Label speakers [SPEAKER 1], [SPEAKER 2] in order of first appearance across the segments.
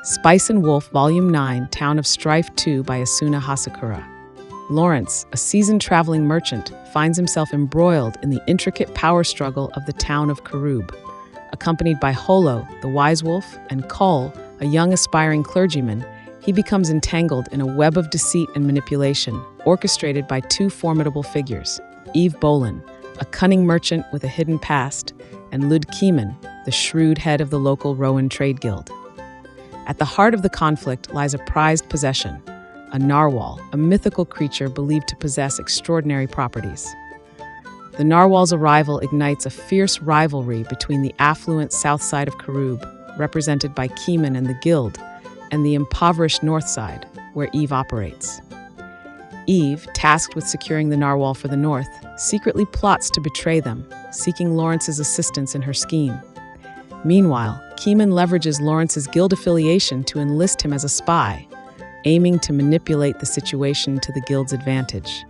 [SPEAKER 1] Spice and Wolf, Volume 9, Town of Strife 2 by Isuna Hasekura. Lawrence, a seasoned traveling merchant, finds himself embroiled in the intricate power struggle of the town of Kerube. Accompanied by Holo, the wisewolf, and Cole, a young aspiring clergyman, he becomes entangled in a web of deceit and manipulation, orchestrated by two formidable figures, Eve Bolan, a cunning merchant with a hidden past, and Lud Kieman, the shrewd head of the local Rowan trade guild. At the heart of the conflict lies a prized possession, a narwhal, a mythical creature believed to possess extraordinary properties. The narwhal's arrival ignites a fierce rivalry between the affluent south side of Kerube, represented by Kieman and the guild, and the impoverished north side, where Eve operates. Eve, tasked with securing the narwhal for the north, secretly plots to betray them, seeking Lawrence's assistance in her scheme. Meanwhile, Kieman leverages Lawrence's guild affiliation to enlist him as a spy, aiming to manipulate the situation to the guild's advantage.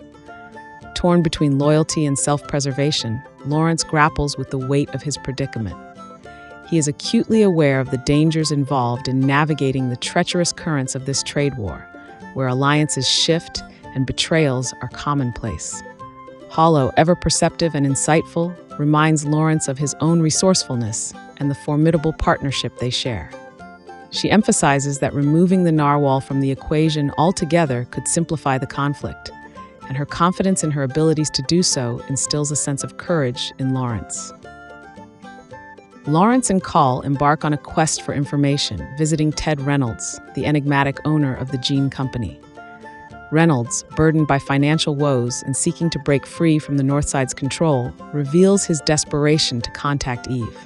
[SPEAKER 1] Torn between loyalty and self-preservation, Lawrence grapples with the weight of his predicament. He is acutely aware of the dangers involved in navigating the treacherous currents of this trade war, where alliances shift and betrayals are commonplace. Holo, ever perceptive and insightful, reminds Lawrence of his own resourcefulness and the formidable partnership they share. She emphasizes that removing the narwhal from the equation altogether could simplify the conflict, and her confidence in her abilities to do so instills a sense of courage in Lawrence. Lawrence and Cole embark on a quest for information, visiting Ted Reynolds, the enigmatic owner of the Jean Company. Reynolds, burdened by financial woes and seeking to break free from the Northside's control, reveals his desperation to contact Eve.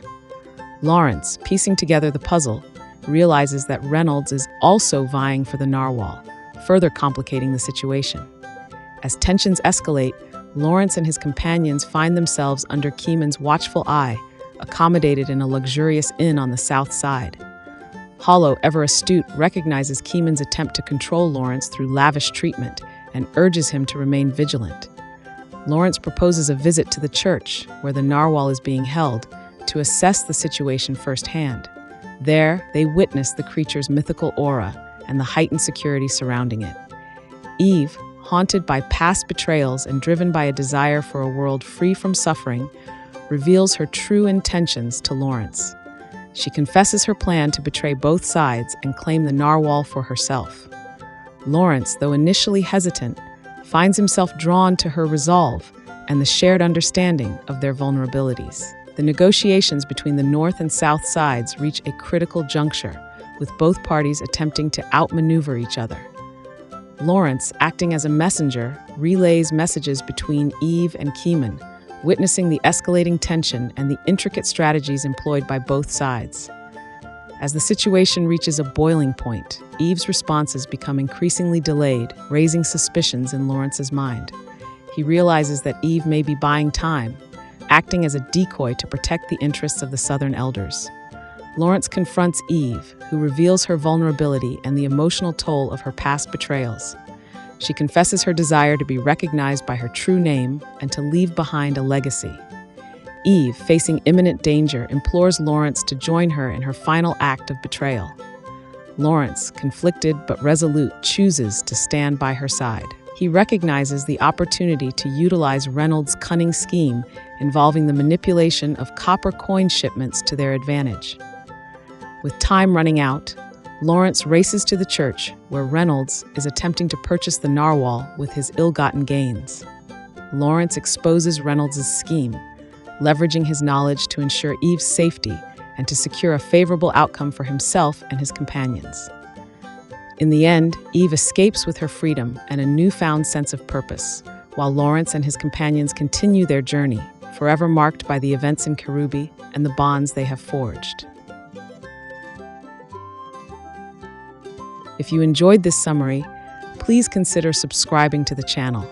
[SPEAKER 1] Lawrence, piecing together the puzzle, realizes that Reynolds is also vying for the narwhal, further complicating the situation. As tensions escalate, Lawrence and his companions find themselves under Kieman's watchful eye, accommodated in a luxurious inn on the south side. Holo, ever astute, recognizes Kieman's attempt to control Lawrence through lavish treatment and urges him to remain vigilant. Lawrence proposes a visit to the church, where the narwhal is being held, to assess the situation firsthand. There, they witness the creature's mythical aura and the heightened security surrounding it. Eve, haunted by past betrayals and driven by a desire for a world free from suffering, reveals her true intentions to Lawrence. She confesses her plan to betray both sides and claim the narwhal for herself. Lawrence, though initially hesitant, finds himself drawn to her resolve and the shared understanding of their vulnerabilities. The negotiations between the north and south sides reach a critical juncture, with both parties attempting to outmaneuver each other. Lawrence, acting as a messenger, relays messages between Eve and Kieman, witnessing the escalating tension and the intricate strategies employed by both sides. As the situation reaches a boiling point, Eve's responses become increasingly delayed, raising suspicions in Lawrence's mind. He realizes that Eve may be buying time, acting as a decoy to protect the interests of the Southern elders. Lawrence confronts Eve, who reveals her vulnerability and the emotional toll of her past betrayals. She confesses her desire to be recognized by her true name and to leave behind a legacy. Eve, facing imminent danger, implores Lawrence to join her in her final act of betrayal. Lawrence, conflicted but resolute, chooses to stand by her side. He recognizes the opportunity to utilize Reynolds' cunning scheme involving the manipulation of copper coin shipments to their advantage. With time running out, Lawrence races to the church, where Reynolds is attempting to purchase the narwhal with his ill-gotten gains. Lawrence exposes Reynolds' scheme, leveraging his knowledge to ensure Eve's safety and to secure a favorable outcome for himself and his companions. In the end, Eve escapes with her freedom and a newfound sense of purpose, while Lawrence and his companions continue their journey, forever marked by the events in Kerube and the bonds they have forged. If you enjoyed this summary, please consider subscribing to the channel.